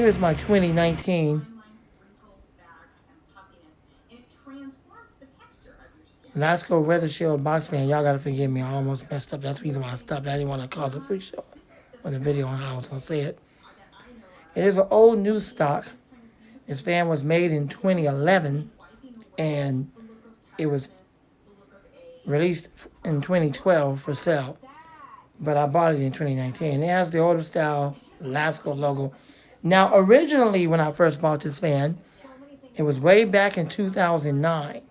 is my 2019 Lasco Weather Shield box fan. Y'all gotta forgive me. I almost messed up. That's the reason why I stopped. I didn't want to cause a freak show on the video on how I was gonna say it. It is an old new stock. This fan was made in 2011, and it was released in 2012 for sale. But I bought it in 2019. It has the older style Lasco logo. Now, originally, when I first bought this fan, it was way back in 2009.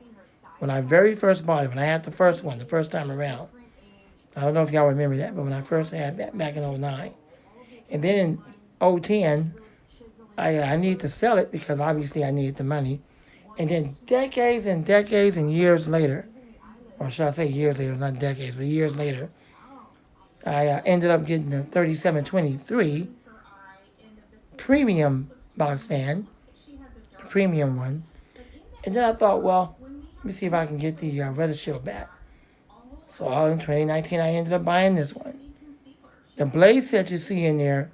When I very first bought it, when I had the first one, the first time around. I don't know if y'all remember that, but when I first had that back in 2009. And then in 2010, I needed to sell it because obviously I needed the money. And then decades and decades and years later, or should I say years later, not decades, but years later, I ended up getting the 3723 premium box fan, the premium one. And then I thought, well, let me see if I can get the Weather Shield back. So in 2019, I ended up buying this one. The blade set you see in there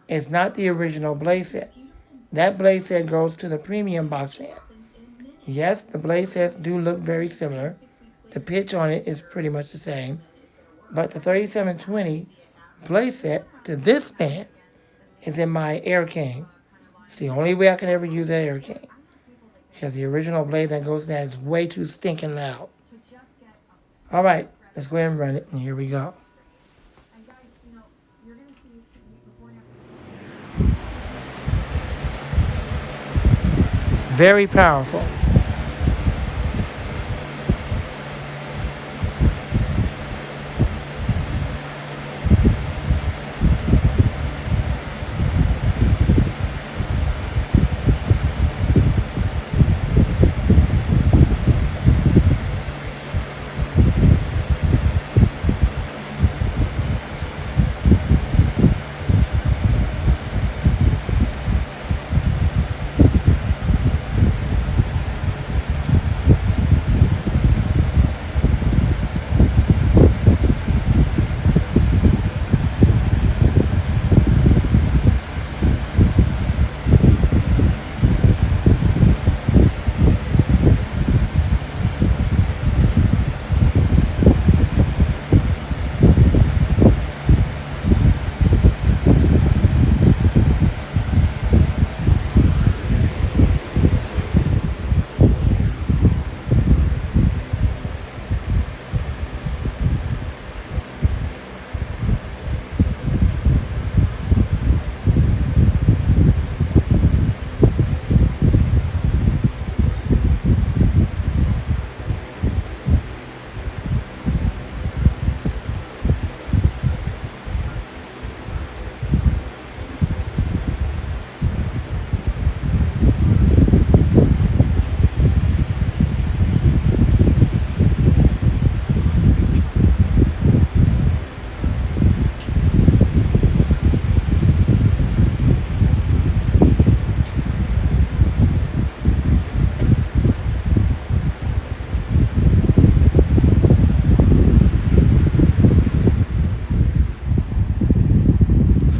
is not the original blade set. That blade set goes to the premium box fan. Yes, the blade sets do look very similar. The pitch on it is pretty much the same. But the 3720 blade set to this fan is in my Air King. It's the only way I can ever use that Air King. Because the original blade that goes to that is way too stinking loud. All right, let's go ahead and run it, and here we go. Very powerful.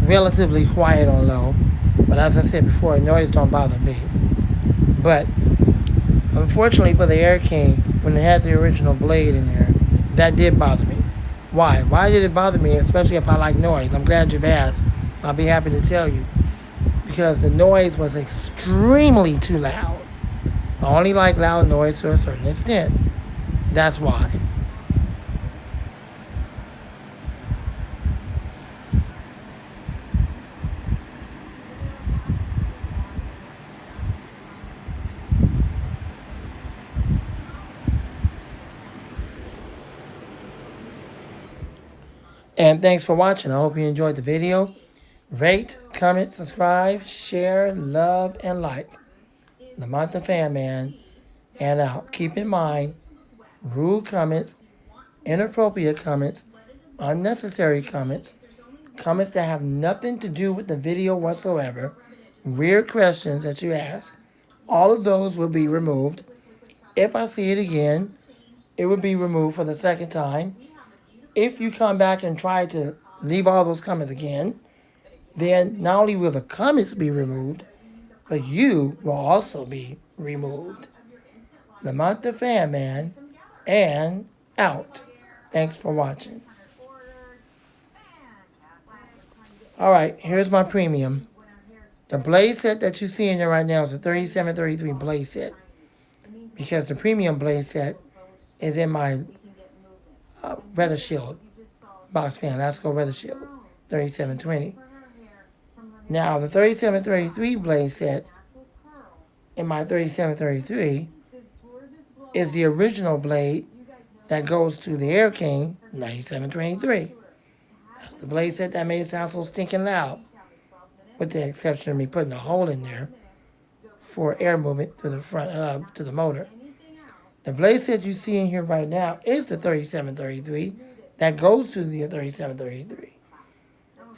Relatively quiet on low, but as I said before, noise don't bother me. But unfortunately for the Air King, when it had the original blade in there, that did bother me. Why? Why did it bother me, especially if I like noise? I'm glad you've asked. I'll be happy to tell you. Because the noise was extremely too loud. I only like loud noise to a certain extent. That's why. And thanks for watching. I hope you enjoyed the video. Rate, comment, subscribe, share, love, and like. Lamont the Fan Man. And out. Keep in mind, rude comments, inappropriate comments, unnecessary comments, comments that have nothing to do with the video whatsoever, weird questions that you ask, all of those will be removed. If I see it again, it will be removed for the second time. If you come back and try to leave all those comments again, then not only will the comments be removed, but you will also be removed. Lamont the Fan Man, and out. Thanks for watching. Alright, here's my premium. The blade set that you see in there right now is a 3733 blade set. Because the premium blade set is in my Weather Shield box fan, Lasco Weather Shield 3720. Now the 3733 blade set in my 3733 is the original blade that goes to the Air King 9723. That's the blade set that made it sound so stinking loud, with the exception of me putting a hole in there for air movement to the front hub to the motor. The blade set you see in here right now is the 3733 that goes to the 3733.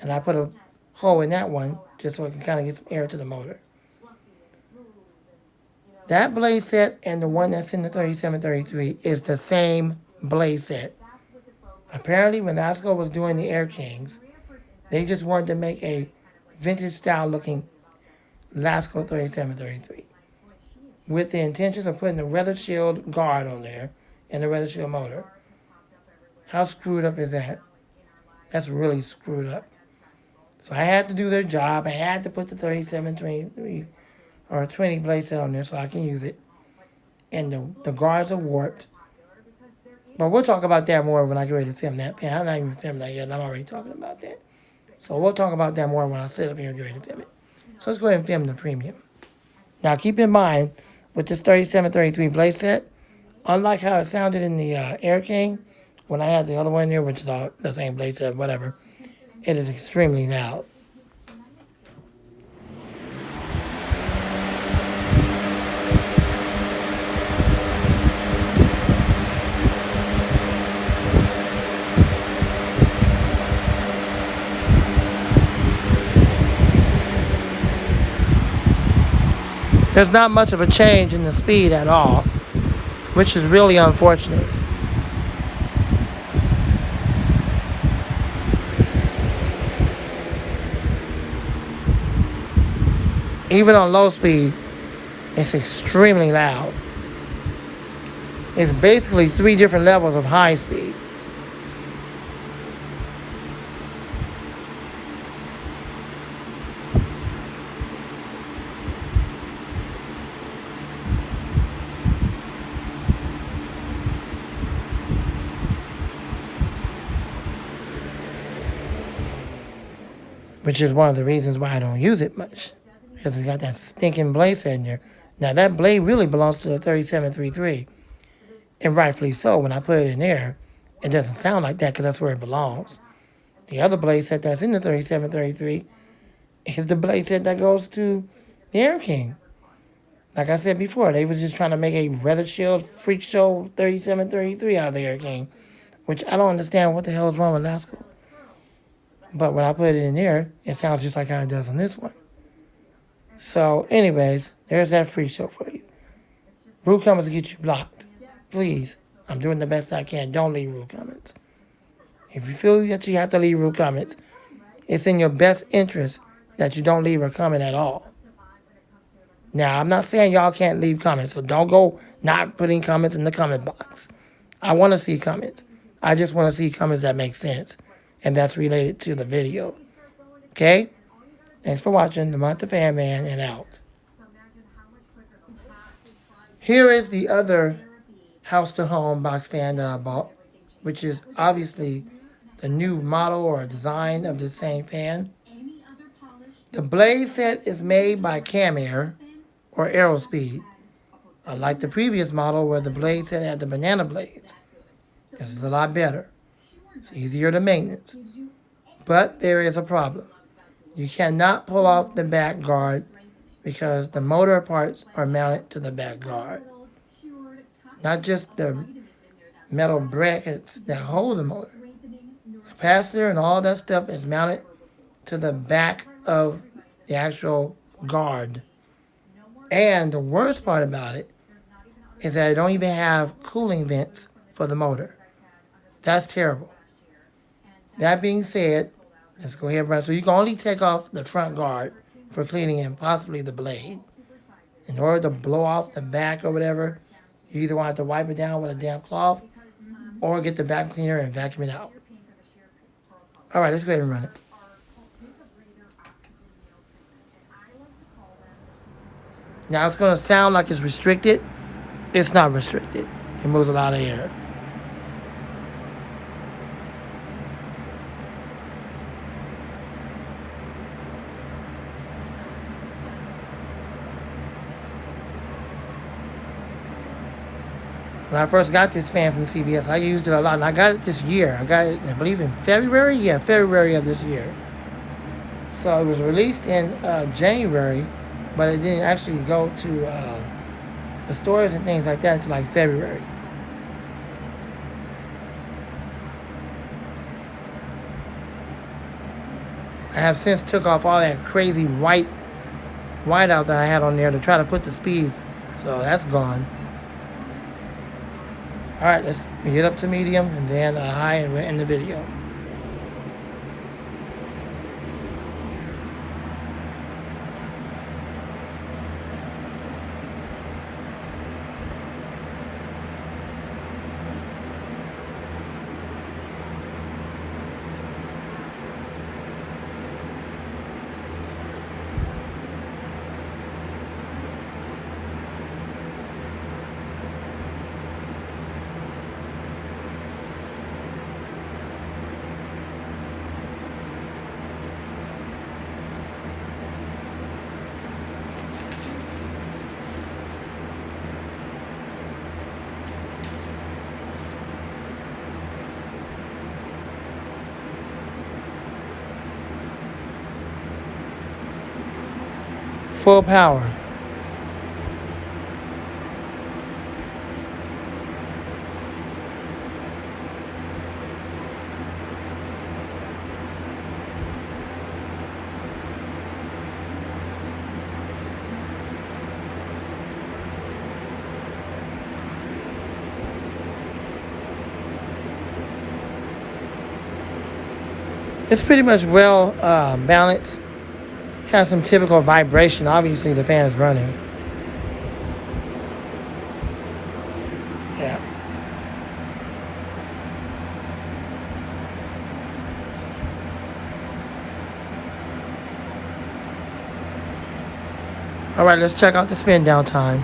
And I put a hole in that one just so it can kind of get some air to the motor. That blade set and the one that's in the 3733 is the same blade set. Apparently when Lasco was doing the Air Kings, they just wanted to make a vintage style looking Lasco 3733 with the intentions of putting the Weather Shield guard on there and the Weather Shield motor. How screwed up is that? That's really screwed up. So I had to do their job. I had to put the 3723 or 20 blade set on there so I can use it. And the guards are warped. But we'll talk about that more when I get ready to film that. I'm not even filming that yet. I'm already talking about that. So we'll talk about that more when I sit up here and get ready to film it. So let's go ahead and film the premium. Now keep in mind, with this 3733 blade set, unlike how it sounded in the Air King, when I had the other one there, which is all the same blade set, whatever, it is extremely loud. There's not much of a change in the speed at all, which is really unfortunate. Even on low speed, it's extremely loud. It's basically 3 different levels of high speed. Which is one of the reasons why I don't use it much. Because it's got that stinking blade set in there. Now that blade really belongs to the 3733. And rightfully so. When I put it in there, it doesn't sound like that because that's where it belongs. The other blade set that's in the 3733 is the blade set that goes to the Air King. Like I said before, they was just trying to make a Weather Shield Freak Show 3733 out of the Air King. Which I don't understand what the hell is wrong with Lasco. But when I put it in there, it sounds just like how it does on this one. So, anyways, there's that free show for you. Rude comments will get you blocked. Please, I'm doing the best I can. Don't leave rude comments. If you feel that you have to leave rude comments, it's in your best interest that you don't leave a comment at all. Now, I'm not saying y'all can't leave comments, so don't go not putting comments in the comment box. I want to see comments. I just want to see comments that make sense. And that's related to the video. Okay? Thanks for watching. Lamont the Fan Man, and out. Here is the other house to home box fan that I bought, which is obviously the new model or design of the same fan. The blade set is made by Camair or Aerospeed. Unlike the previous model where the blade set had the banana blades. This is a lot better. It's easier to maintenance. But there is a problem. You cannot pull off the back guard because the motor parts are mounted to the back guard. Not just the metal brackets that hold the motor. Capacitor and all that stuff is mounted to the back of the actual guard. And the worst part about it is that it don't even have cooling vents for the motor. That's terrible. That being said, Let's go ahead and run. So you can only take off the front guard for cleaning and possibly the blade. In order to blow off the back or whatever, you either want to wipe it down with a damp cloth or get the vacuum cleaner and vacuum it out. All right, let's go ahead and run it. Now it's going to sound like it's restricted. It's not restricted. It moves a lot of air. When I first got this fan from CVS, I used it a lot, and I got it this year. I got it, I believe, in February. Yeah, February of this year. So it was released in January, but it didn't actually go to the stores and things like that until like February. I have since took off all that crazy whiteout that I had on there to try to put the speeds, so that's gone. All right, let's get up to medium and then high, and we're in the video. Full power. It's pretty much well balanced. Has some typical vibration. Obviously, the fan's running. Yeah. All right, let's check out the spin down time.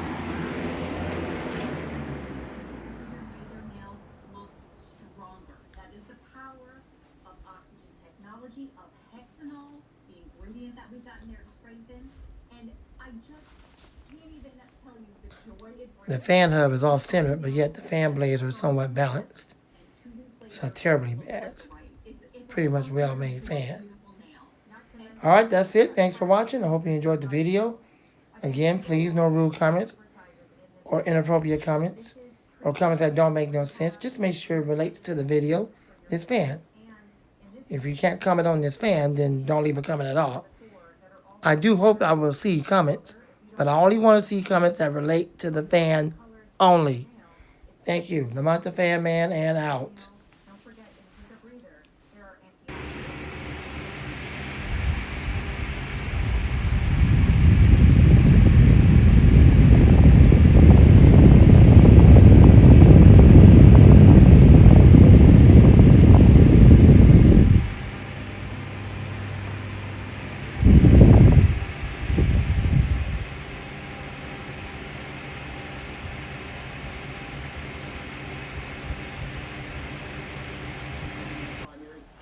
The fan hub is off center, but yet the fan blades are somewhat balanced. It's not terribly bad. Pretty much well-made fan. All right, that's it. Thanks for watching. I hope you enjoyed the video. Again, please, no rude comments or inappropriate comments or comments that don't make no sense. Just make sure it relates to the video, this fan. If you can't comment on this fan, then don't leave a comment at all. I do hope I will see comments, but I only want to see comments that relate to the fan only. Thank you. Lamont the Fan Man, and out.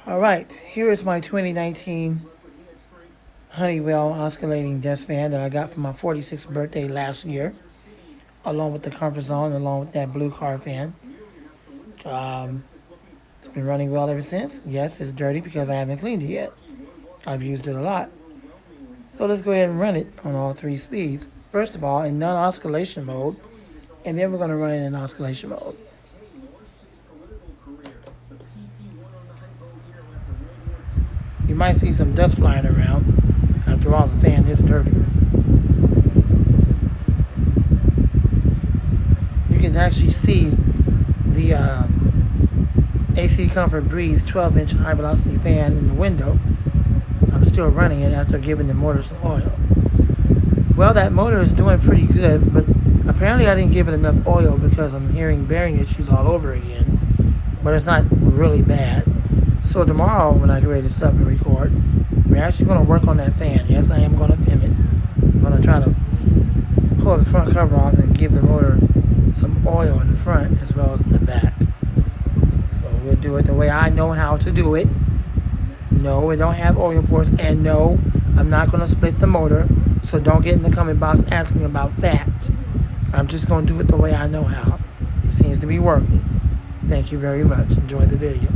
All right, here is my 2019 Honeywell Escalating desk fan that I got for my 46th birthday last year, along with the comfort zone, along with that blue car fan. It's been running well ever since. Yes, it's dirty because I haven't cleaned it yet. I've used it a lot. So let's go ahead and run it on all 3 speeds. First of all, in non-oscillation mode, and then we're going to run it in oscillation mode. You might see some dust flying around. After all, the fan is dirty. You can actually see the AC Comfort Breeze 12-inch high velocity fan in the window. I'm still running it after giving the motor some oil. Well, that motor is doing pretty good, but apparently I didn't give it enough oil because I'm hearing bearing issues all over again. But it's not really bad. So tomorrow when I get ready to sub and record, we're actually going to work on that fan. Yes, I am going to film it. I'm going to try to pull the front cover off and give the motor some oil in the front as well as in the back. So we'll do it the way I know how to do it. No, it don't have oil ports, and no, I'm not going to split the motor, so don't get in the comment box asking about that. I'm just going to do it the way I know how. It seems to be working. Thank you very much. Enjoy the video.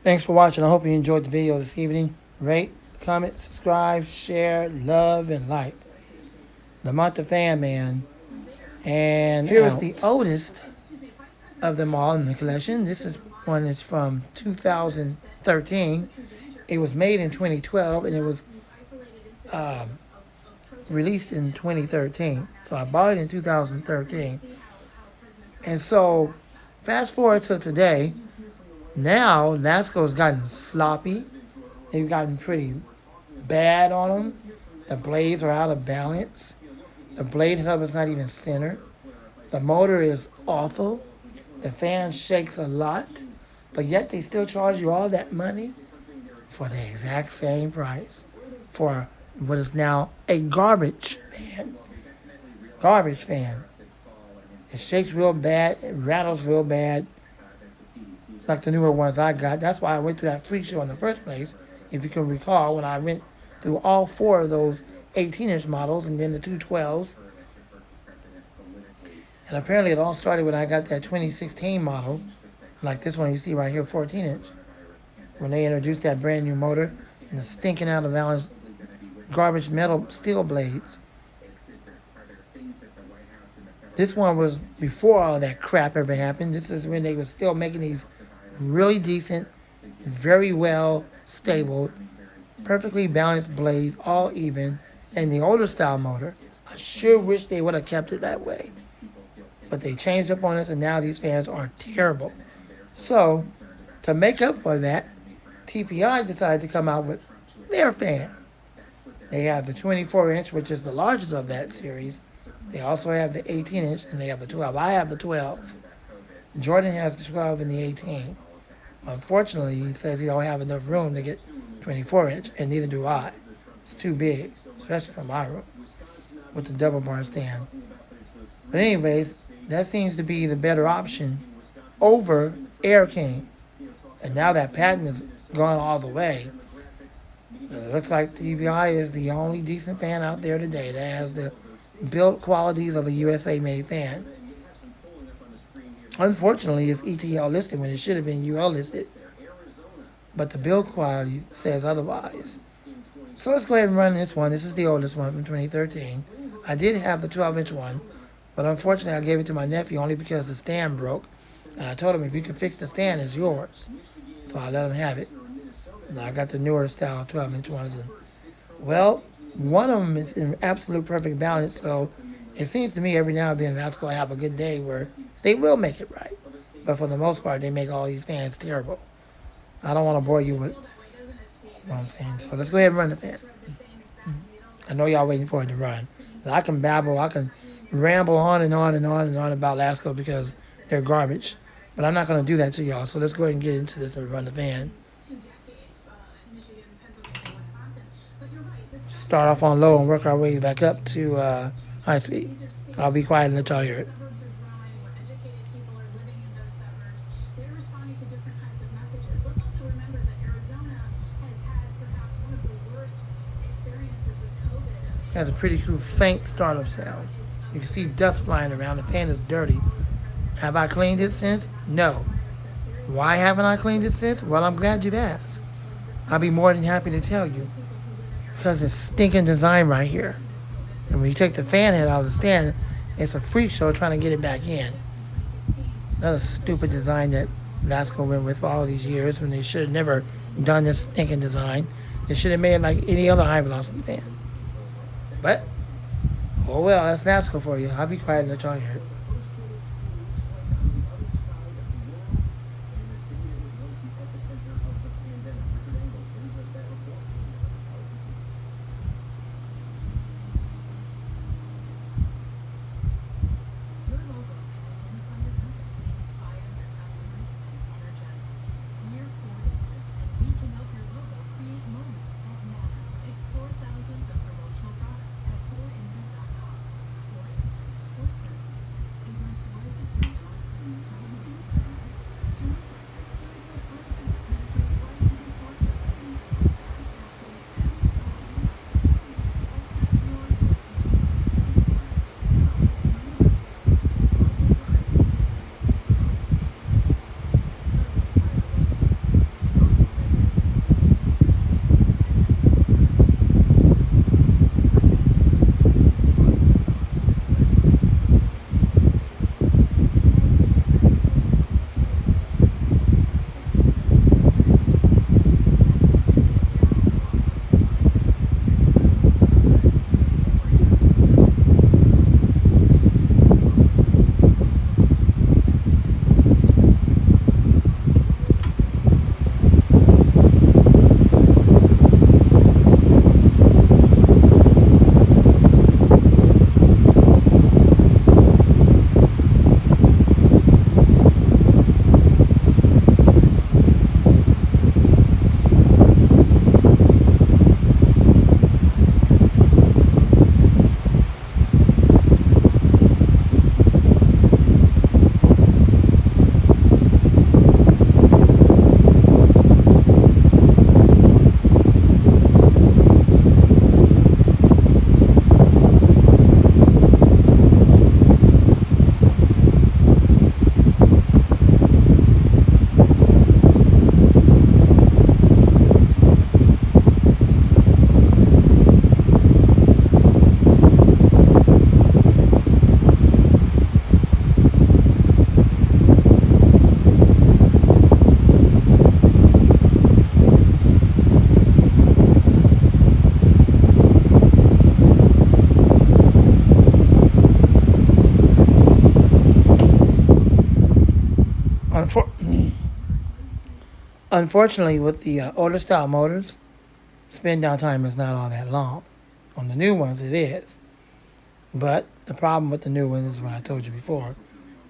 Thanks for watching. I hope you enjoyed the video this evening. Rate, comment, subscribe, share, love, and like. Lamont the Fan Man. And here is the oldest of them all in the collection. This is one that's from 2013. It was made in 2012 and it was released in 2013. So I bought it in 2013. And so fast forward to today. Now NASCO's gotten sloppy. They've gotten pretty bad on them. The blades are out of balance. The blade hub is not even centered. The motor is awful. The fan shakes a lot. But yet they still charge you all that money for the exact same price for what is now a garbage fan. Garbage fan. It shakes real bad. It rattles real bad. Like the newer ones I got. That's why I went to that freak show in the first place. If you can recall, when I went through all four of those 18-inch models and then the 212s. And apparently it all started when I got that 2016 model, like this one you see right here, 14-inch, when they introduced that brand new motor and the stinking out of balance garbage metal steel blades. This one was before all that crap ever happened. This is when they were still making these really decent, very well stabled, perfectly balanced blades, all even, and the older style motor. I sure wish they would have kept it that way. But they changed up on us, and now these fans are terrible. So, to make up for that, TPI decided to come out with their fan. They have the 24-inch, which is the largest of that series. They also have the 18-inch, and they have the 12. I have the 12. Jordan has the 12 and the 18. Unfortunately, he says he don't have enough room to get 24-inch, and neither do I. It's too big, especially for my room, with the double bar stand. But anyways, that seems to be the better option over Air King. And now that patent is gone all the way, it looks like TBI is the only decent fan out there today that has the build qualities of a USA-made fan. Unfortunately, it's ETL listed when it should have been UL listed, but the build quality says otherwise. So let's go ahead and run this one. This is the oldest one from 2013. I did have the 12-inch one, but unfortunately I gave it to my nephew only because the stand broke. And I told him, if you can fix the stand, it's yours. So I let him have it. Now I got the newer style 12-inch ones. And, well, one of them is in absolute perfect balance. So it seems to me every now and then that's going to have a good day where they will make it right. But for the most part, they make all these fans terrible. I don't want to bore you with what I'm saying. So let's go ahead and run the fan. I know y'all waiting for it to run. I can babble. I can ramble on and on and on and on about Lasco because they're garbage. But I'm not going to do that to y'all. So let's go ahead and get into this and run the fan. Start off on low and work our way back up to high speed. I'll be quiet and let y'all hear it. It has a pretty cool faint startup sound. You can see dust flying around. The fan is dirty. Have I cleaned it since? No. Why haven't I cleaned it since? Well, I'm glad you've asked. I'll be more than happy to tell you. Because it's stinking design right here. And when you take the fan head out of the stand, it's a freak show trying to get it back in. Another stupid design that Lasco went with for all these years when they should have never done this stinking design. They should have made it like any other high velocity fan. But, oh well, that's Lasco for you. I'll be quiet and let y'all hear it. Unfortunately, with the older style motors, spin down time is not all that long. On the new ones, it is. But the problem with the new ones is what I told you before.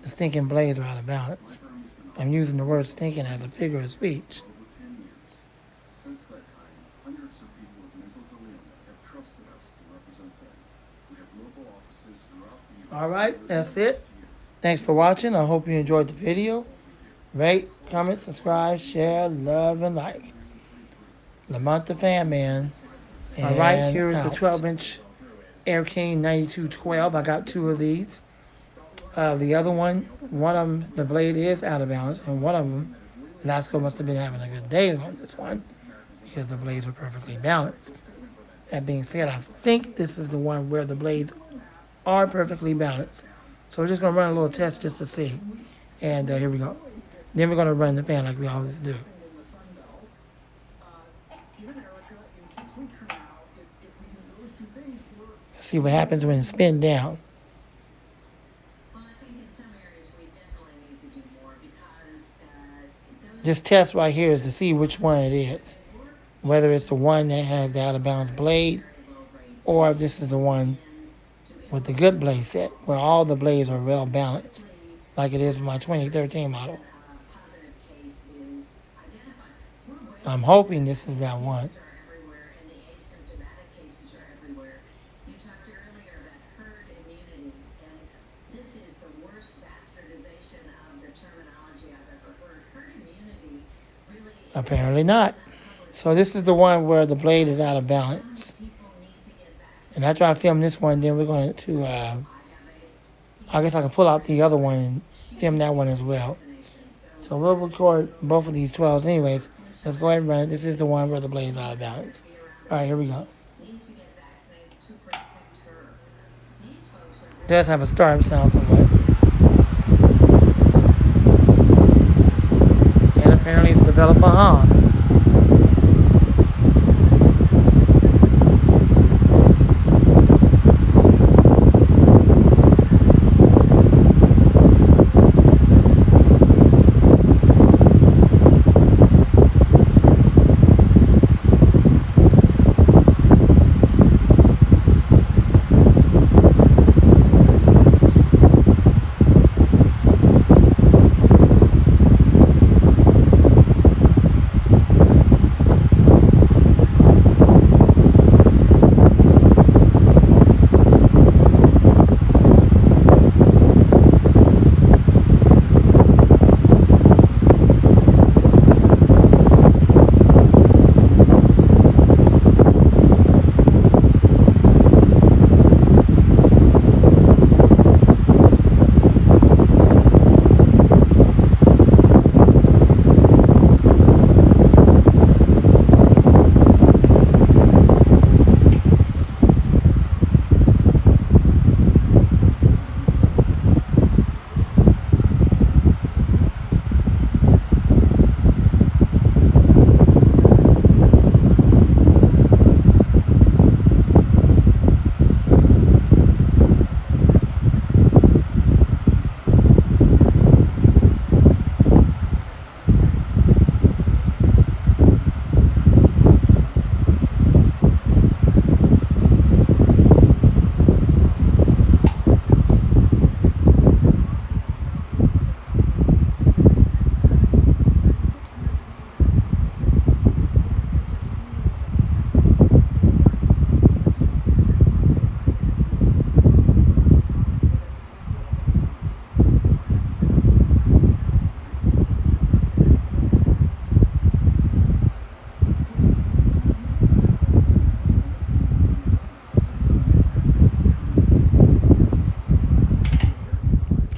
The stinking blades are out of balance. I'm using the word stinking as a figure of speech. All right, that's it. Thanks for watching. I hope you enjoyed the video. Rate, comment, subscribe, share, love, and like. Lamont the Fan Man. All right, here is the 12-inch Air King 9212. I got two of these. The other one of them, the blade is out of balance, and one of them, Lasco must have been having a good day on this one because the blades were perfectly balanced. That being said, I think this is the one where the blades are perfectly balanced. So we're just going to run a little test just to see. And here we go. Then we're going to run the fan like we always do. See what happens when it's spin down. This test right here is to see which one it is. Whether it's the one that has the out of balance blade, or if this is the one with the good blade set, where all the blades are well balanced, like it is with my 2013 model. I'm hoping this is that one. Apparently not. So this is the one where the blade is out of balance. And after I film this one, then we're going to, I guess I can pull out the other one and film that one as well. So we'll record both of these 12s anyways. Let's go ahead and run it. This is the one where the blade is out of balance. All right, here we go. It does have a startup sound somewhat. And apparently it's developed a hum.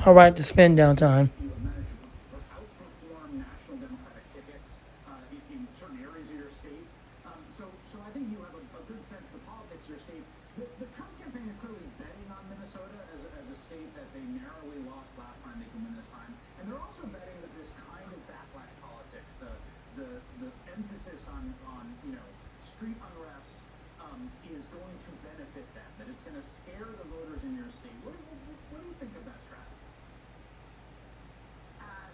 All right, the spin down time. Outperform national Democratic tickets in certain areas of your state. So I think you have a good sense of the politics of your state. The Trump campaign is clearly betting on Minnesota as a state that they narrowly lost last time, they can win this time. And they're also betting that this kind of backlash politics, the emphasis on street unrest is going to benefit them, that it's going to scare the voters in your state. What do you think of that strategy?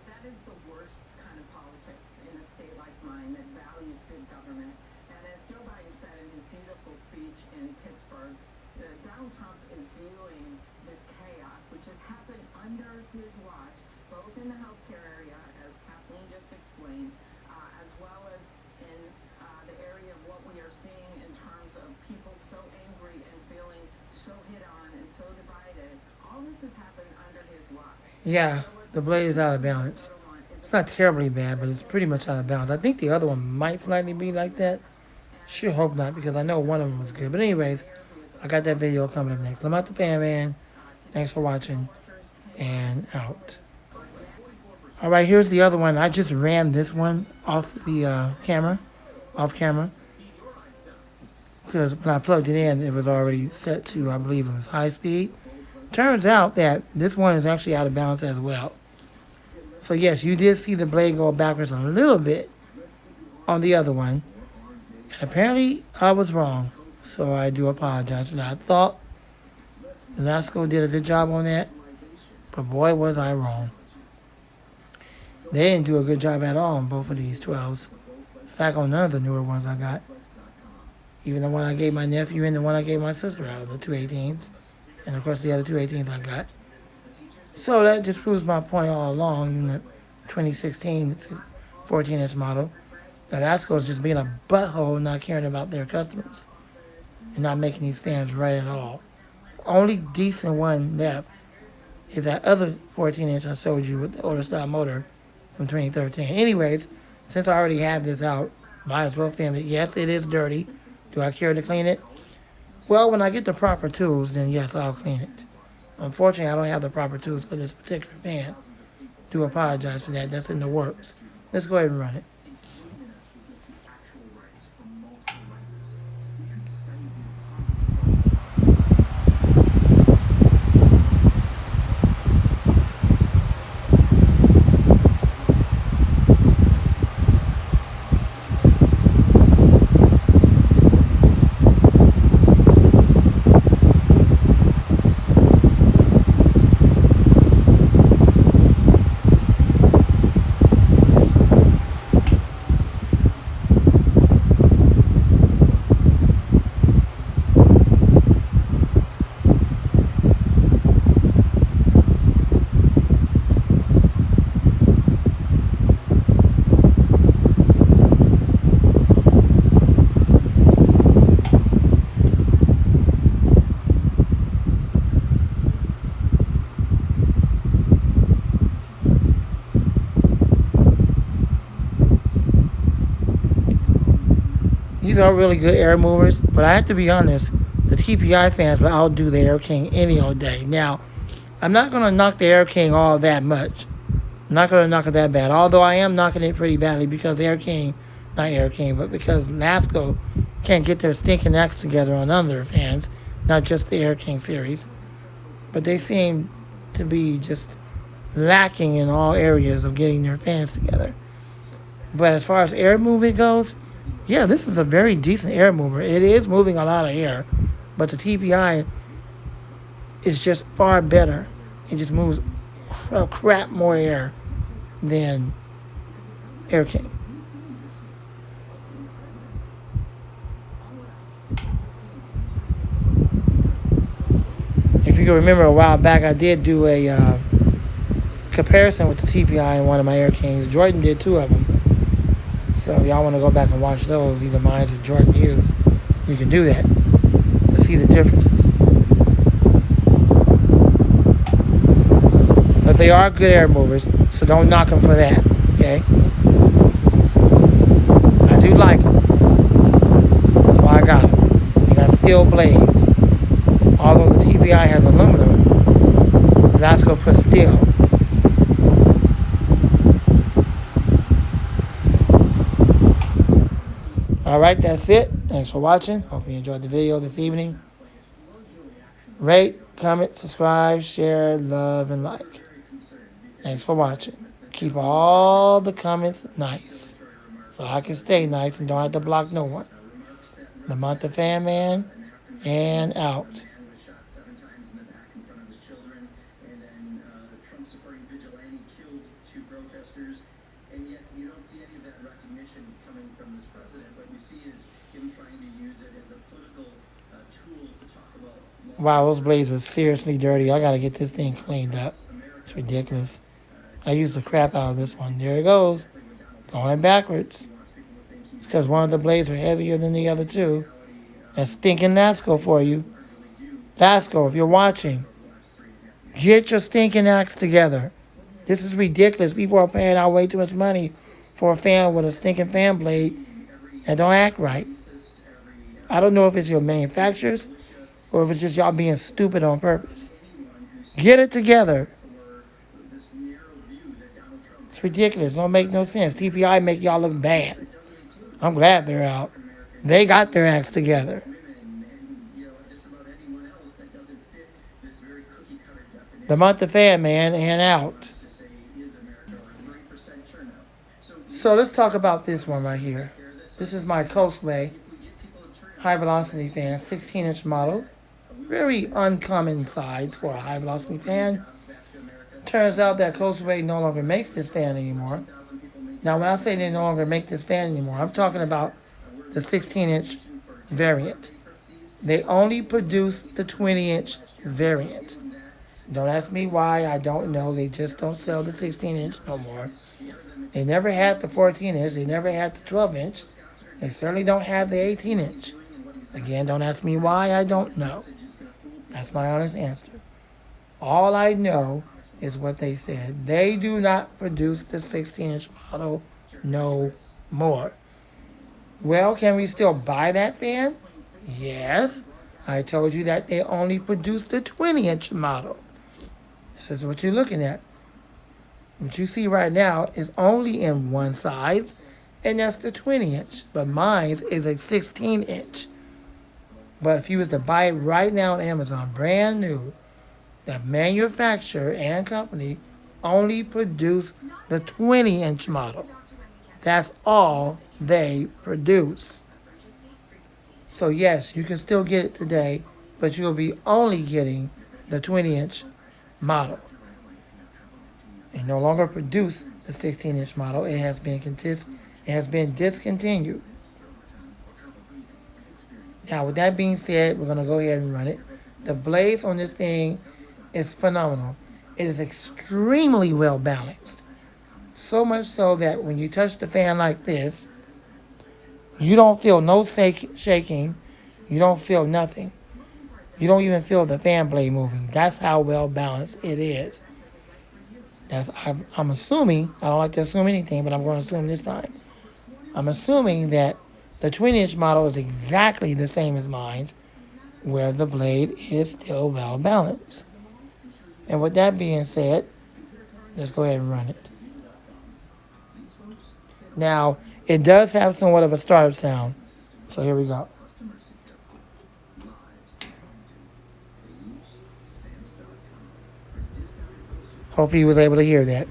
That is the worst kind of politics in a state like mine that values good government. And as Joe Biden said in his beautiful speech in Pittsburgh, Donald Trump is viewing this chaos, which has happened under his watch, both in the healthcare area, as Kathleen just explained, as well as in the area of what we are seeing in terms of people so angry and feeling so hit on and so divided. All this has happened under his watch. Yeah, the blade is out of balance. It's not terribly bad, but it's pretty much out of balance. I think the other one might slightly be like that. Sure hope not, because I know one of them was good. But anyways, I got that video coming up next. I'm out the fan man. Thanks for watching, and out. All right, here's the other one. I just ran this one off the off camera, because when I plugged it in, it was already set to, I believe it was high speed. Turns out that this one is actually out of balance as well. So yes, you did see the blade go backwards a little bit on the other one. And apparently I was wrong. So I do apologize. And I thought Lasco did a good job on that. But boy, was I wrong. They didn't do a good job at all on both of these 12s. In fact, on none of the newer ones I got. Even the one I gave my nephew and the one I gave my sister out of the 218s. And of course the other 218s I got. So that just proves my point all along. In the 2016 14-inch model, that Asco is just being a butthole, not caring about their customers. And not making these fans right at all. The only decent one left is that other 14-inch I showed you with the older style motor from 2013. Anyways, since I already have this out, might as well film it. Yes, it is dirty. Do I care to clean it? Well, when I get the proper tools, then yes, I'll clean it. Unfortunately, I don't have the proper tools for this particular fan. Do apologize for that. That's in the works. Let's go ahead and run it. These are really good air movers, but I have to be honest, the TPI fans will outdo the Air King any old day. Now, I'm not going to knock the Air King all that much. I'm not going to knock it that bad, although I am knocking it pretty badly because Air King, not Air King, but because Lasco can't get their stinking acts together on other fans, not just the Air King series. But they seem to be just lacking in all areas of getting their fans together. But as far as air movement goes, yeah, this is a very decent air mover. It is moving a lot of air, but the TPI is just far better. It just moves a crap more air than Air King. If you can remember a while back, I did do a comparison with the TPI in one of my Air Kings. Jordan did 2 of them. So if y'all want to go back and watch those, either mine or Jordan Hughes, you can do that to see the differences. But they are good air movers, so don't knock them for that, okay? I do like them. That's why I got them. They got steel blades. Although the TPI has aluminum, that's going to put steel. Alright, that's it. Thanks for watching. Hope you enjoyed the video this evening. Rate, comment, subscribe, share, love, and like. Thanks for watching. Keep all the comments nice, so I can stay nice and don't have to block no one. The Month of Fan Man, and out. And then Trump supporting vigilante killed 2 protesters, and yet Wow, those blades are seriously dirty. I gotta get this thing cleaned up. It's ridiculous. I used the crap out of this one. There it goes. Going backwards. It's because one of the blades are heavier than the other two. That's stinking NASCO for you. NASCO, if you're watching, get your stinking acts together. This is ridiculous. People are paying out way too much money for a fan with a stinking fan blade that don't act right. I don't know if it's your manufacturers or if it's just y'all being stupid on purpose. Get it together. It's ridiculous. Don't make no sense. TPI make y'all look bad. I'm glad they're out. They got their acts together. The month of fan man and out. So let's talk about this one right here. This is my Coastway high velocity fan, 16-inch model. Very uncommon size for a high velocity fan. Turns out that Coastway no longer makes this fan anymore. Now when I say they no longer make this fan anymore, I'm talking about the 16-inch variant. They only produce the 20-inch variant. Don't ask me why, I don't know. They just don't sell the 16-inch no more. They never had the 14-inch. They never had the 12-inch. They certainly don't have the 18-inch. Again, don't ask me why, I don't know. That's my honest answer. All I know is what they said. They do not produce the 16-inch model no more. Well, can we still buy that fan? Yes. I told you that they only produce the 20-inch model. This is what you're looking at. What you see right now is only in one size, and that's the 20-inch. But mine is a 16-inch. But if you was to buy it right now on Amazon, brand new, the manufacturer and company only produce the 20-inch model. That's all they produce. So yes, you can still get it today, but you'll be only getting the 20-inch model. They no longer produce the 16-inch model. It has been discontinued. Now, with that being said, we're going to go ahead and run it. The blades on this thing is phenomenal. It is extremely well balanced. So much so that when you touch the fan like this, you don't feel no shaking. You don't feel nothing. You don't even feel the fan blade moving. That's how well balanced it is. I'm assuming, I don't like to assume anything, but I'm going to assume this time. I'm assuming that the 20-inch model is exactly the same as mine, where the blade is still well balanced. And with that being said, let's go ahead and run it. Now, it does have somewhat of a startup sound. So here we go. Hopefully you was able to hear that.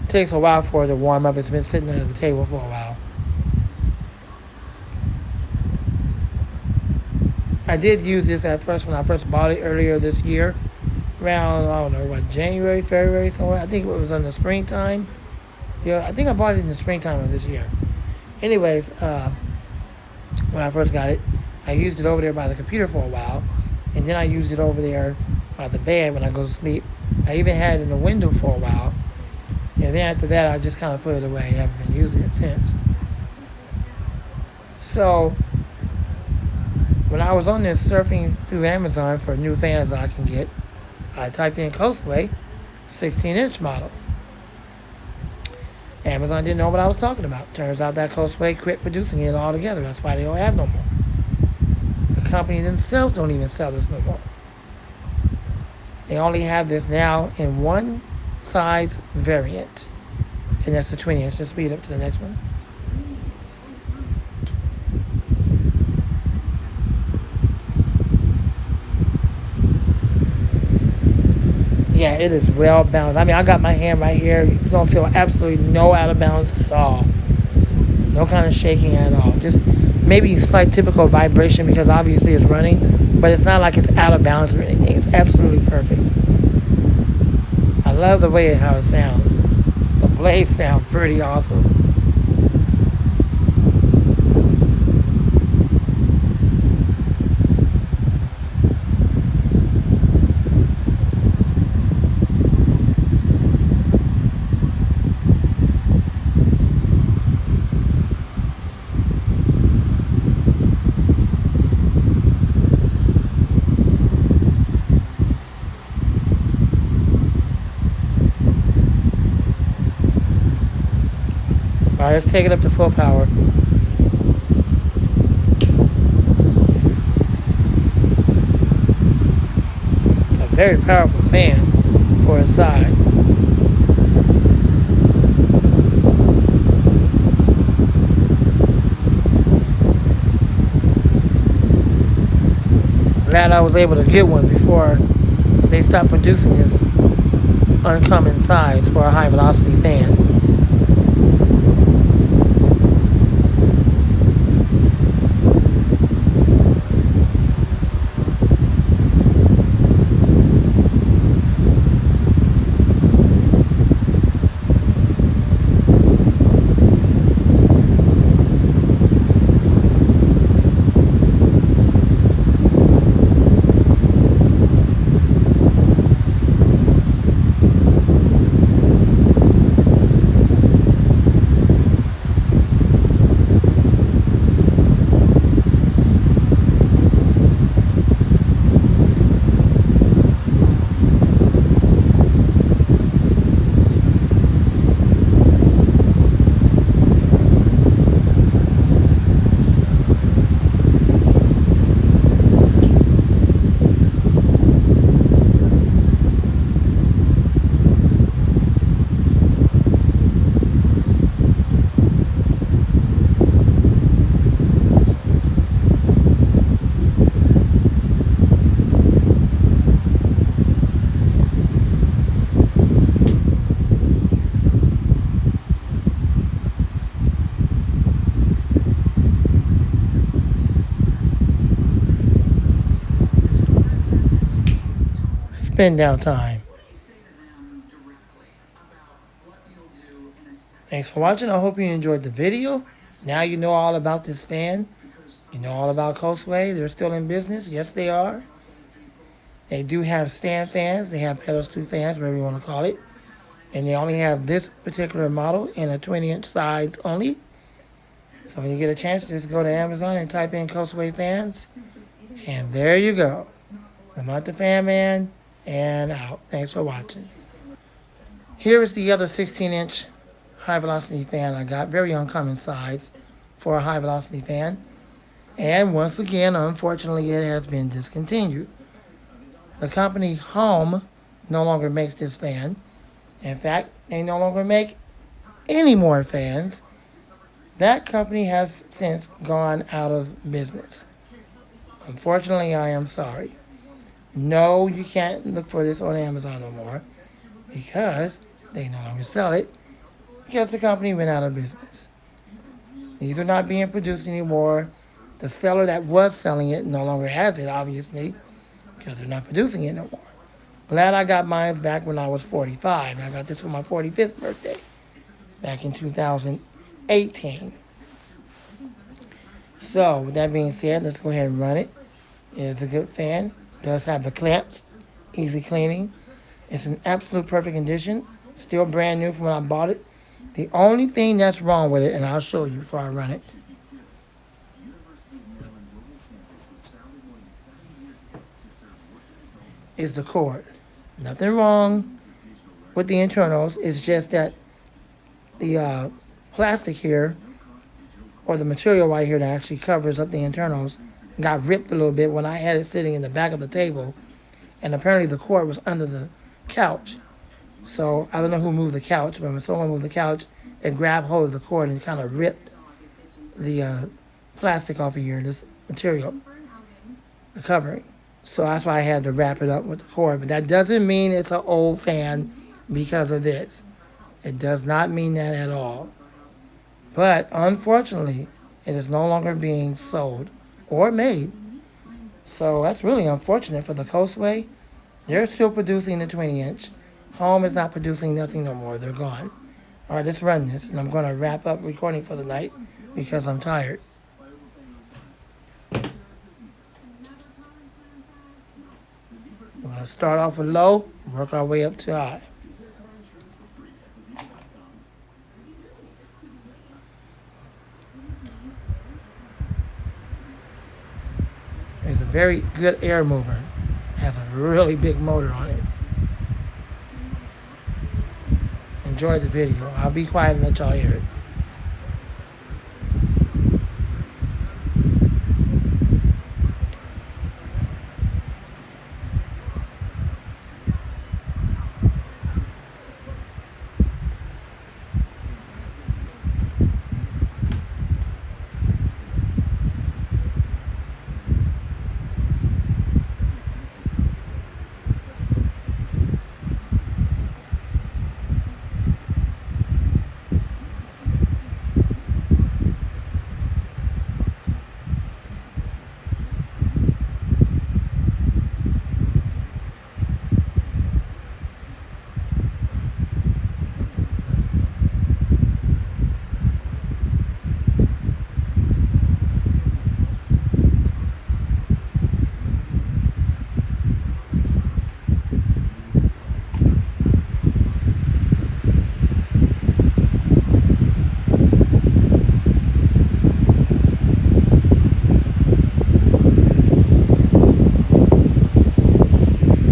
Takes a while for it to warm up. It's been sitting under the table for a while. I did use this at first when I first bought it earlier this year. Around, I don't know, what, January, February, somewhere. I think it was in the springtime. Yeah, I think I bought it in the springtime of this year. Anyways, when I first got it, I used it over there by the computer for a while. And then I used it over there by the bed when I go to sleep. I even had it in the window for a while. And then after that, I just kind of put it away. I haven't been using it since. So, when I was on this surfing through Amazon for new fans that I can get, I typed in Coastway 16-inch model. Amazon didn't know what I was talking about. Turns out that Coastway quit producing it altogether. That's why they don't have no more. The company themselves don't even sell this no more. They only have this now in one size variant, and that's the 20-inch. Let's speed up to the next one. Yeah, it is well balanced. I mean, I got my hand right here. You don't feel absolutely no out of balance at all. No kind of shaking at all. Just maybe a slight typical vibration because obviously it's running, but it's not like it's out of balance or anything. It's absolutely perfect. I love the way how it sounds. The blades sound pretty awesome. All right, let's take it up to full power. It's a very powerful fan for its size. Glad I was able to get one before they stopped producing this uncommon size for a high velocity fan. Spin down time. Thanks for watching. I hope you enjoyed the video. Now you know all about this fan. You know all about Coastway. They're still in business. Yes, they are. They do have stand fans. They have pedestal fans, whatever you want to call it. And they only have this particular model in a 20-inch size only. So when you get a chance, just go to Amazon and type in Coastway fans. And there you go. I'm the Fan Man, and out. Thanks for watching. Here is the other 16-inch high-velocity fan I got. Very uncommon size for a high-velocity fan. And once again, unfortunately, it has been discontinued. The company Home no longer makes this fan. In fact, they no longer make any more fans. That company has since gone out of business. Unfortunately, I am sorry. No, you can't look for this on Amazon no more because they no longer sell it because the company went out of business. These are not being produced anymore. The seller that was selling it no longer has it, obviously, because they're not producing it no more. Glad I got mine back when I was 45. I got this for my 45th birthday back in 2018. So, with that being said, let's go ahead and run it. It's a good fan. Does have the clamps, easy cleaning. It's in absolute perfect condition. Still brand new from when I bought it. The only thing that's wrong with it, and I'll show you before I run it, is the cord. Nothing wrong with the internals. It's just that the plastic here, or the material right here that actually covers up the internals, got ripped a little bit when I had it sitting in the back of the table, and apparently the cord was under the couch. So I don't know who moved the couch, but when someone moved the couch, it grabbed hold of the cord and kind of ripped the plastic off of here, this material, the covering. So that's why I had to wrap it up with the cord. But that doesn't mean it's an old fan because of this. It does not mean that at all. But unfortunately, it is no longer being sold or made. So that's really unfortunate for the Coastway. They're still producing the 20-inch. Home is not producing nothing no more. They're gone. All right, let's run this. And I'm going to wrap up recording for the night because I'm tired. We're going to start off with low, work our way up to high. It's a very good air mover. It has a really big motor on it. Enjoy the video. I'll be quiet and let y'all hear it.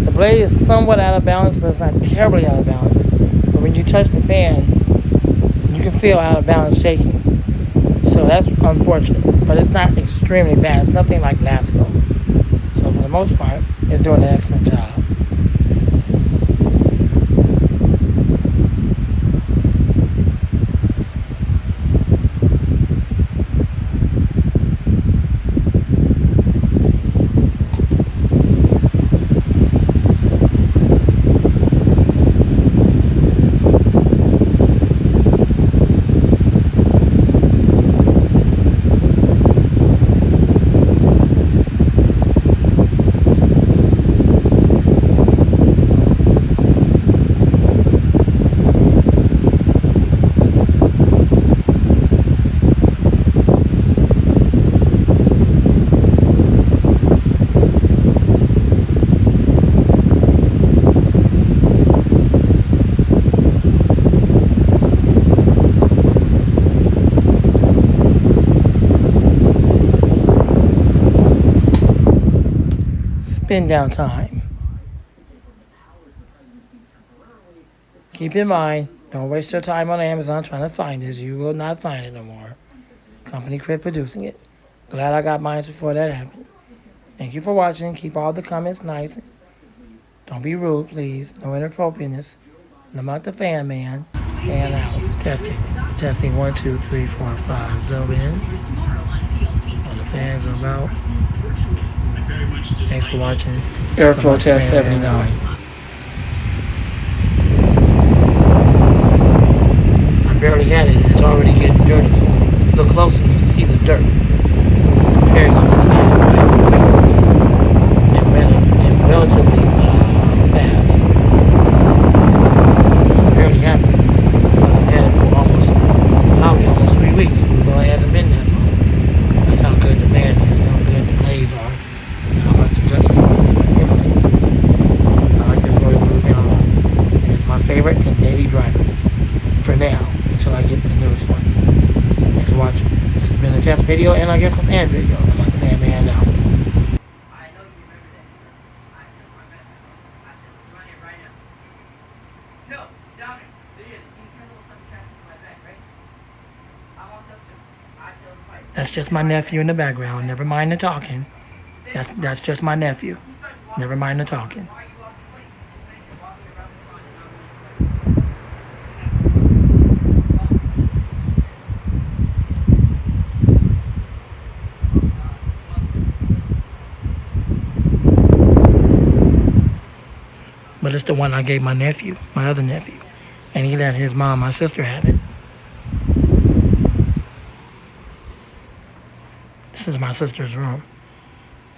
The blade is somewhat out of balance, but it's not terribly out of balance. But when you touch the fan, you can feel out of balance shaking. So that's unfortunate, but it's not extremely bad. It's nothing like Lasco. So for the most part, it's doing an excellent job. Spin down time. Keep in mind, don't waste your time on Amazon trying to find this. You will not find it no more. Company quit producing it. Glad I got mine before that happened. Thank you for watching. Keep all the comments nice. Don't be rude, please. No inappropriateness. Lamont the Fan Man. And out. Testing. Testing 1, 2, 3, 4, 5. Zoom in. On the fan, zoom out. Thanks for watching. Airflow test 79. I barely had it. It's already getting dirty. If you look closer, you can see the dirt. It's appearing on this fan quite frequent and relatively fast. Barely have this. Looks like I've had it for probably almost 3 weeks, even though it hasn't been that long. That's how good the fan is, how good the blades are. How much adjustment accumulate. I like this royal blue film. And it's my favorite and daily driver. For now, until I get the newest one. Thanks for watching. This has been a test video and I guess a fan video. I'm about the Fan Man out. I know you remember that. I took my back. I said, let's run it right now. No, down it. There is. You kind of stuff traffic in my back, right? I walked up to him. I said, let's fight. That's just my nephew in the background. Never mind the talking. That's just my nephew. Never mind the talking. Why are you walking away? This man is walking around the sun and I'm but it's the one I gave my nephew, my other nephew. And he let his mom, my sister, have it. This is my sister's room.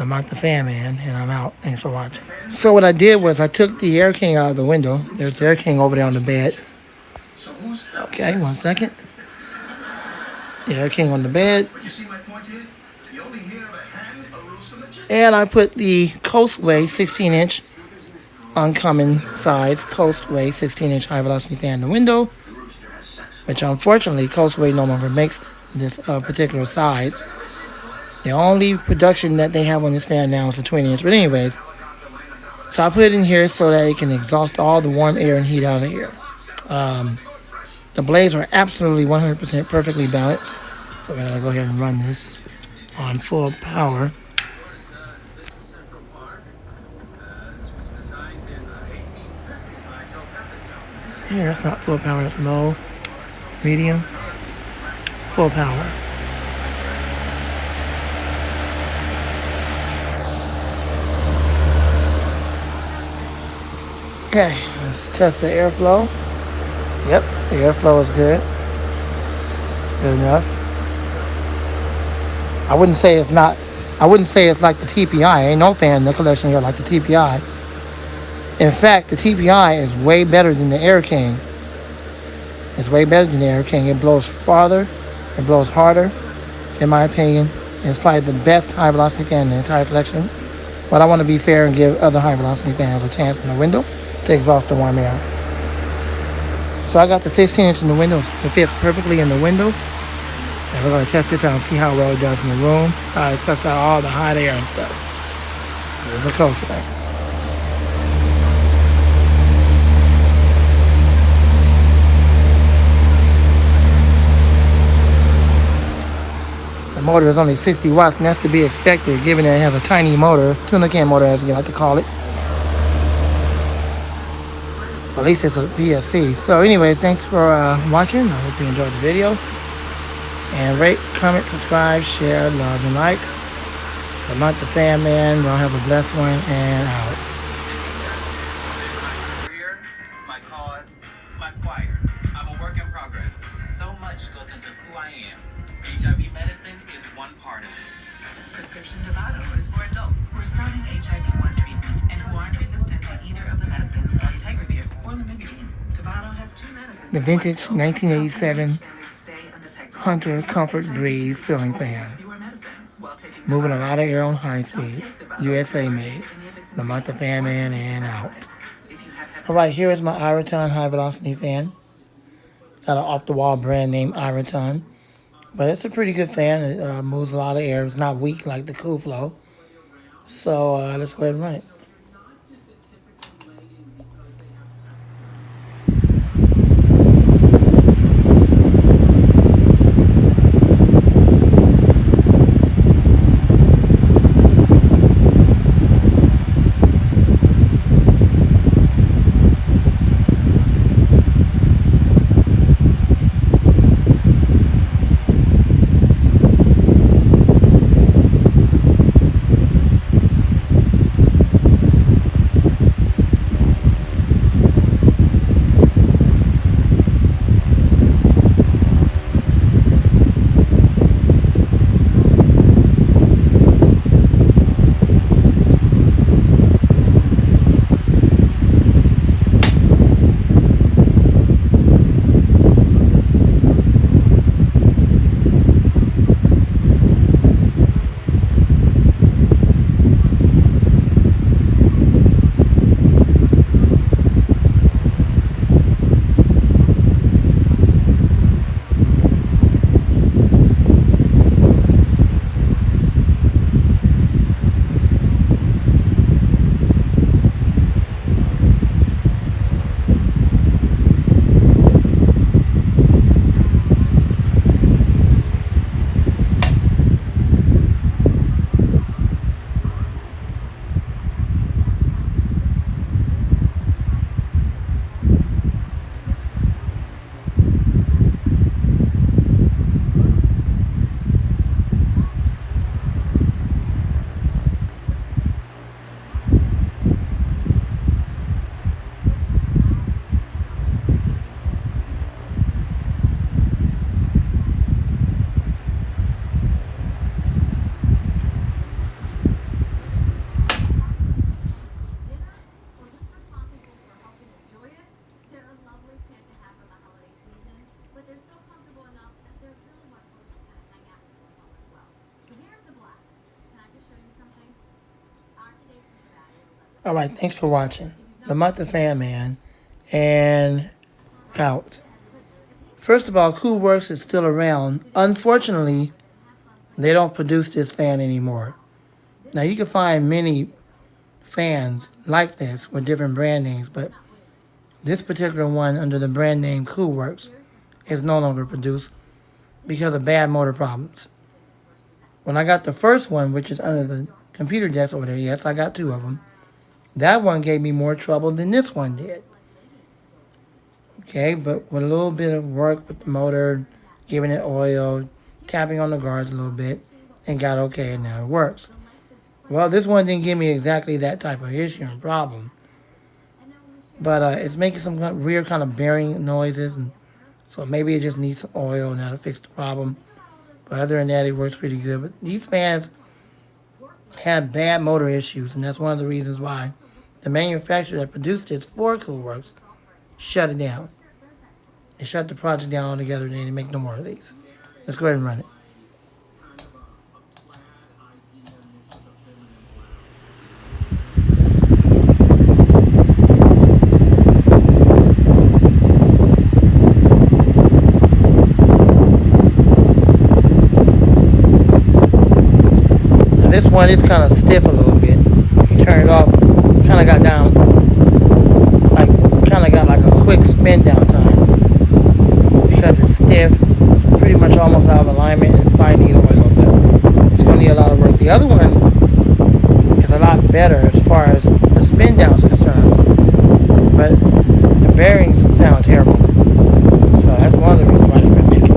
I'm out the fan man, and I'm out. Thanks for watching. So what I did was I took the Air King out of the window. There's the Air King over there on the bed. Okay, 1 second. The Air King on the bed. And I put the Coastway 16-inch uncommon size Coastway 16-inch high velocity fan in the window, which unfortunately Coastway no longer makes this particular size. The only production that they have on this fan now is the 20-inch. But anyways, so I put it in here so that it can exhaust all the warm air and heat out of here. The blades are absolutely 100% perfectly balanced. So we're going to go ahead and run this on full power. Yeah, that's not full power. That's low, medium, full power. Okay, let's test the airflow. Yep, the airflow is good. It's good enough. I wouldn't say it's like the TPI. Ain't no fan in the collection here like the TPI. In fact, the TPI is way better than the Air King. It's way better than the Air King. It blows farther. It blows harder, in my opinion. It's probably the best high velocity fan in the entire collection. But I want to be fair and give other high velocity fans a chance in the window to exhaust the warm air. So I got the 16-inch in the window. It fits perfectly in the window. And we're going to test this out and see how well it does in the room. It sucks out all the hot air and stuff. There's a Coastway. The motor is only 60 watts, and that's to be expected given that it has a tiny motor, tuna can motor as you like to call it. At least it's a PSC. So anyways, thanks for watching. I hope you enjoyed the video. And rate, comment, subscribe, share, love, and like. The month of Fan Man. Y'all have a blessed one, and out. Career, my cause, my choir. I'm a work in progress. So much goes into who I am. HIV medicine is one part of it. Prescription Dovato is for adults who are starting HIV-1 treatment and who aren't resistant to either of the medicines Tentegravir or Lamivudine. Dovato has 2 medicines. The vintage 1987 Hunter Comfort Breeze ceiling fan. Moving a lot of air on high speed. USA made. The month of Fan Man, and out. Alright, here is my Iraton high velocity fan. Got an off the wall brand name Iraton. But it's a pretty good fan. It moves a lot of air. It's not weak like the Cool Flow. So let's go ahead and run it. Alright, thanks for watching. Lamont the Fan Man and out. First of all, Cool Works is still around. Unfortunately, they don't produce this fan anymore. Now you can find many fans like this with different brand names, but this particular one under the brand name Cool Works is no longer produced because of bad motor problems. When I got the first one, which is under the computer desk over there, yes, I got two of them. That one gave me more trouble than this one did. Okay, but with a little bit of work with the motor, giving it oil, tapping on the guards a little bit, and got okay, and now it works. Well, this one didn't give me exactly that type of issue and problem. But it's making some weird kind of bearing noises, and so maybe it just needs some oil, and that'll fix the problem. But other than that, it works pretty good. But these fans had bad motor issues, and that's one of the reasons why the manufacturer that produced this for Coolworks shut it down. They shut the project down altogether, and they didn't make no more of these. Let's go ahead and run it. This one is kind of stiff a little bit. You turn it off, kind of got down, kind of got like a quick spin down time because it's stiff. It's pretty much almost out of alignment and probably need oil, but it's going to need a lot of work. The other one is a lot better as far as the spin down is concerned, but the bearings sound terrible. So that's one of the reasons why they're ridiculous.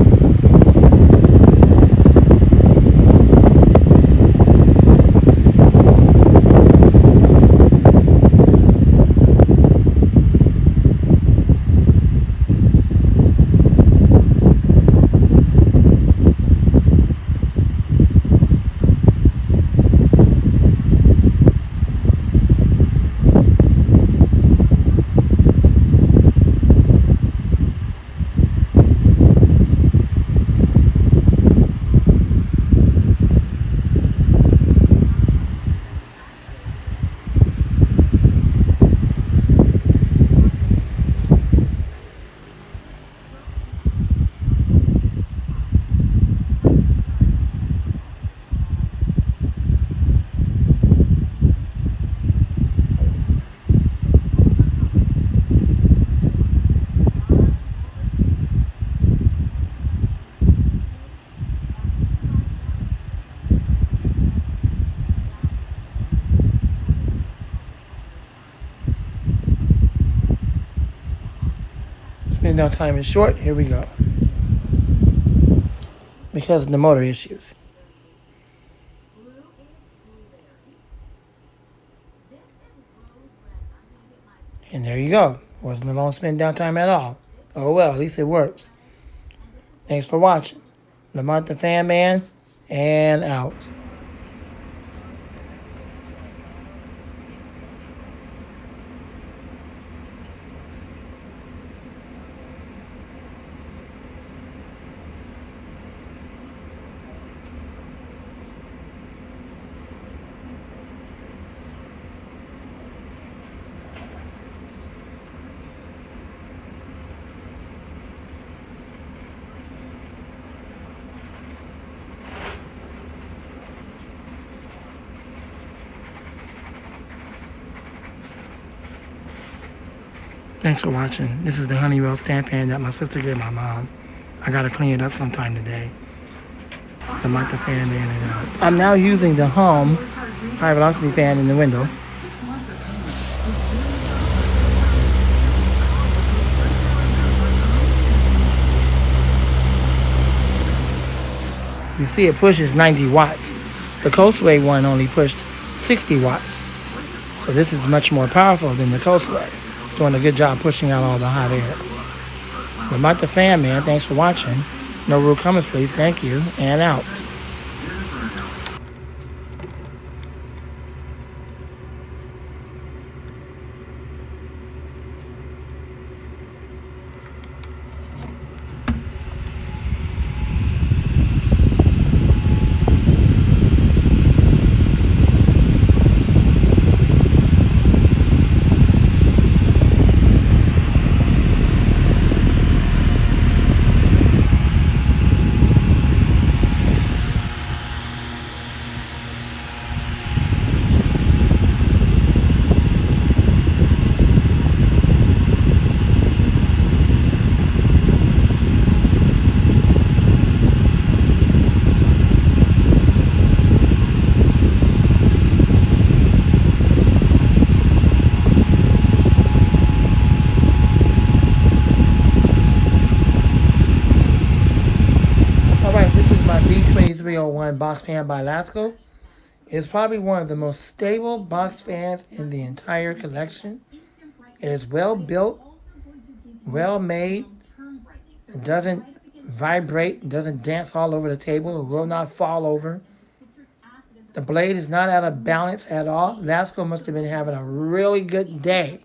Spin down time is short. Here we go. Because of the motor issues. And there you go. Wasn't a long spin down time at all. Oh well, at least it works. Thanks for watching. Lamont the Fan Man, and out. Thanks for watching. This is the Honeywell stand pan that my sister gave my mom. I gotta clean it up sometime today. The Lamont Fan Man is out. I'm now using the Hum high velocity fan in the window. You see it pushes 90 watts. The Coastway one only pushed 60 watts. So this is much more powerful than the Coastway. It's doing a good job pushing out all the hot air. Lamont the Fan Man, thanks for watching. No rude comments, please. Thank you. And out. 2301 box fan by Lasco. It's probably one of the most stable box fans in the entire collection. It is well built, well made. It doesn't vibrate, it doesn't dance all over the table, it will not fall over. The blade is not out of balance at all. Lasco must have been having a really good day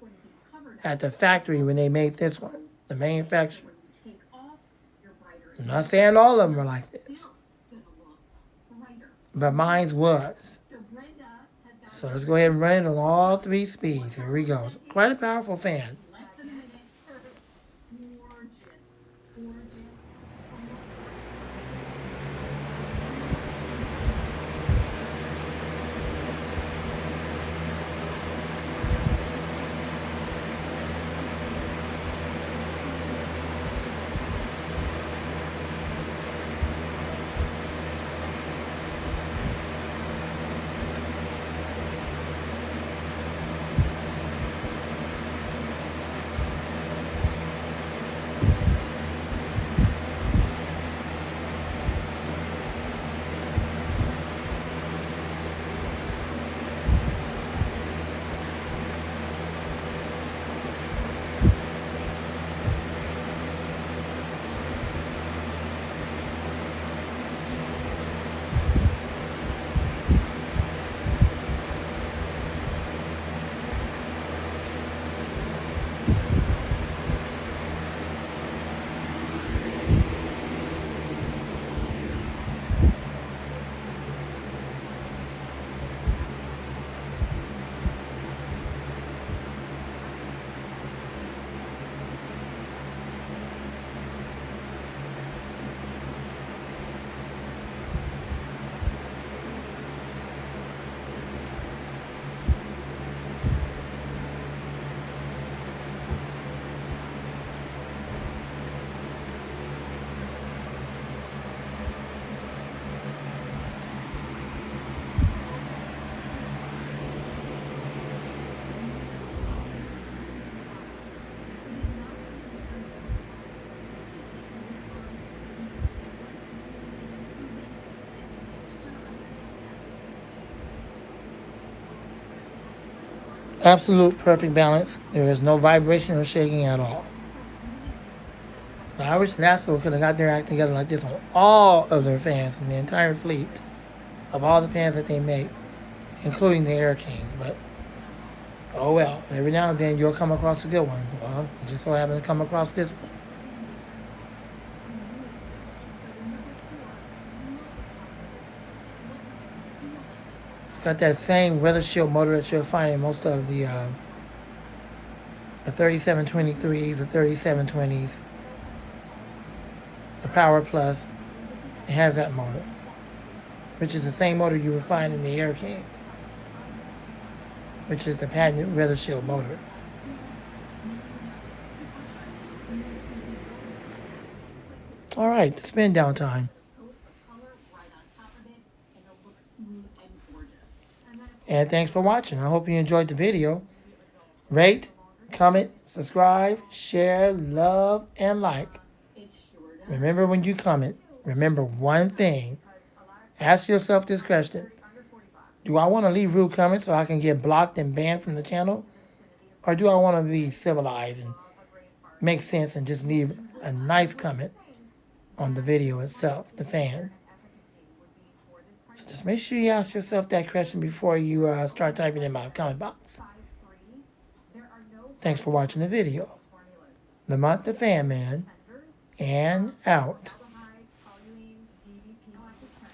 at the factory when they made this one, the manufacturer. I'm not saying all of them are like this, but mine's was. So let's go ahead and run it on all 3 speeds. Here we go. It's quite a powerful fan. Absolute perfect balance. There is no vibration or shaking at all. I wish Lasco could have got their act together like this on all of their fans in the entire fleet of all the fans that they make, including the Air Kings. But oh well, every now and then you'll come across a good one. Well, you just so happen to come across this one. It's got that same weather shield motor that you'll find in most of the 3723s, the 3720s, the Power Plus. It has that motor, which is the same motor you would find in the Air King, which is the patented weather shield motor. All right, the spin down time. And thanks for watching. I hope you enjoyed the video. Rate, comment, subscribe, share, love, and like. Remember when you comment, remember one thing. Ask yourself this question. Do I want to leave rude comments so I can get blocked and banned from the channel? Or do I want to be civilized and make sense and just leave a nice comment on the video itself, the fan? So just make sure you ask yourself that question before you start typing in my comment box. Thanks for watching the video. Lamont the Fan Man, and out.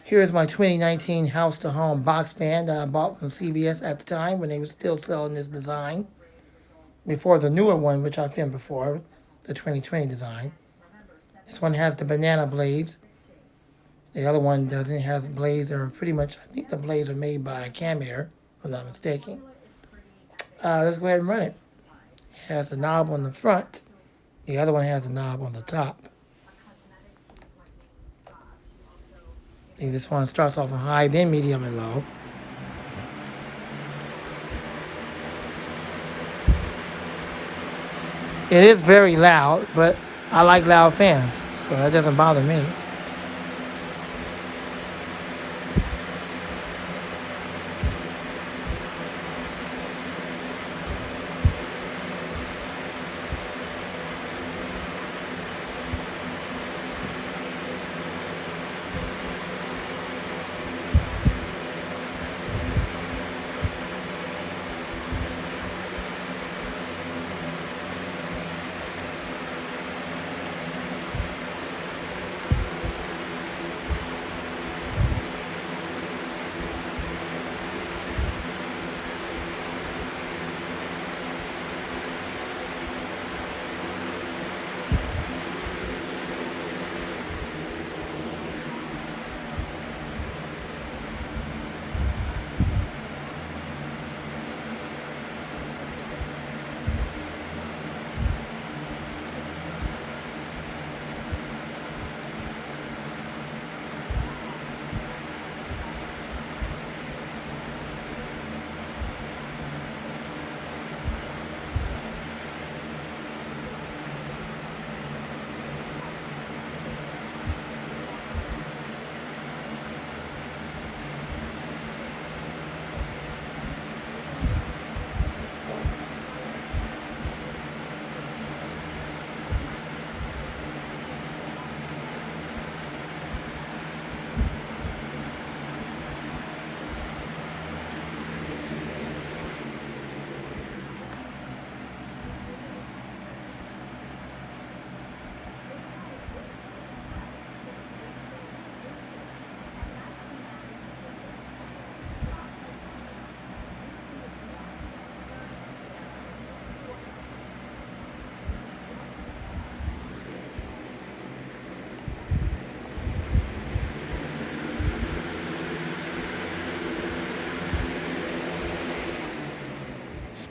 Here's my 2019 House to Home box fan that I bought from CVS at the time when they were still selling this design. Before the newer one, which I filmed before, the 2020 design. This one has the banana blades. The other one doesn't. It has blades that are pretty much, I think the blades are made by Camair, if I'm not mistaken. Let's go ahead and run it. It has the knob on the front. The other one has the knob on the top. I think this one starts off on high, then medium and low. It is very loud, but I like loud fans, so that doesn't bother me.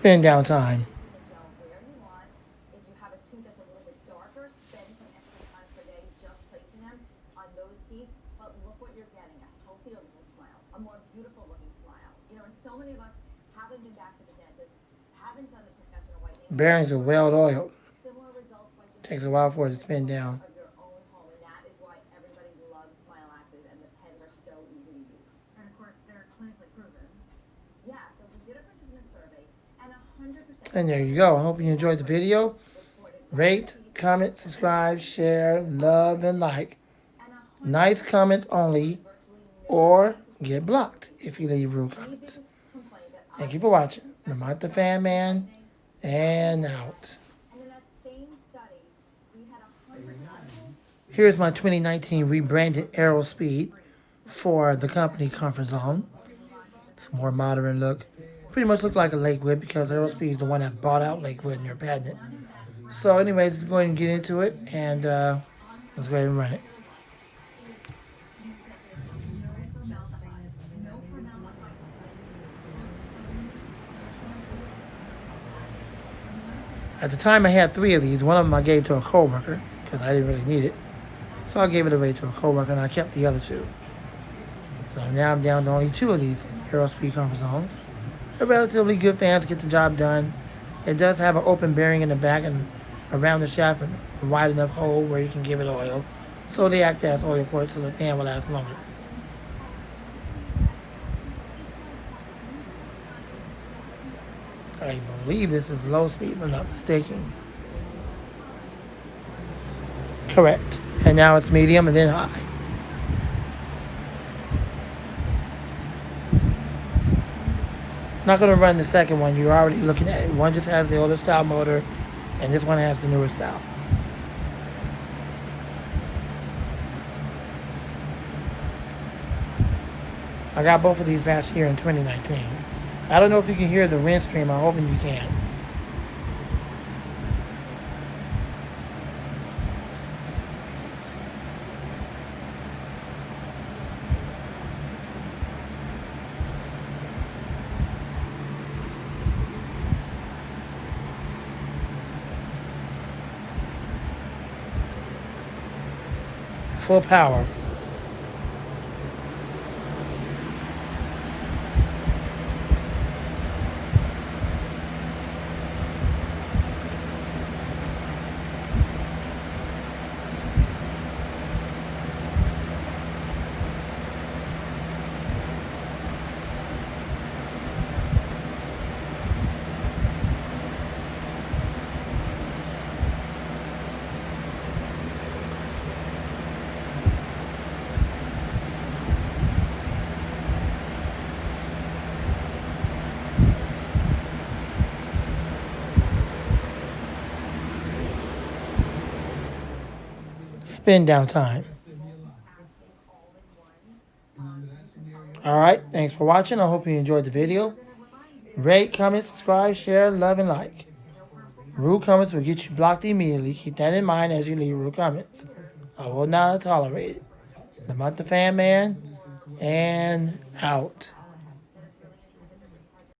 Spin down time. the gel where you want. If you have a tooth that's a little bit darker, spend some extra time per day just placing them on those teeth. But look what you're getting, a healthier looking smile, a more beautiful looking smile. You know, and so many of us haven't been back to the dentist, haven't done the professional whitening. Bearings are well oiled. Similar results by just Takes a while for it to spin down. of your own home, and that is why everybody loves Smile Actives, and the pens are so easy to use. And of course, they're clinically proven. Yeah, so we did a participant survey, and 100%. And there you go. I hope you enjoyed the video. Rate, comment, subscribe, share, love, and like. Nice comments only, or get blocked if you leave rude comments. Thank you for watching. Lamont the Fan Man, and out. And in that same study, we had 100 articles. Here's my 2019 rebranded Aerospeed for the company Comfort Zone. It's a more modern look. Pretty much look like a Lakewood because Aerospeed is the one that bought out Lakewood and they're patented. So anyways, let's go ahead and get into it, and let's go ahead and run it. At the time, I had 3 of these. One of them I gave to a coworker because I didn't really need it. So I gave it away to a coworker, and I kept the other 2. So now I'm down to only 2 of these Aerospeed Comfort Zones. They're relatively good fans, get the job done. It does have an open bearing in the back and around the shaft and a wide enough hole where you can give it oil. So they act as oil ports so the fan will last longer. I believe this is low speed, if I'm not mistaken. Correct. And now it's medium and then high. Not going to run the second one. You're already looking at it. One just has the older style motor, and this one has the newer style. I got both of these last year in 2019. I don't know if you can hear the wind stream. I'm hoping you can. Full power. Spin down time. Alright, thanks for watching. I hope you enjoyed the video. Rate, comment, subscribe, share, love, and like. Rude comments will get you blocked immediately. Keep that in mind as you leave rude comments. I will not tolerate it. Lamont the Fan Man, and out.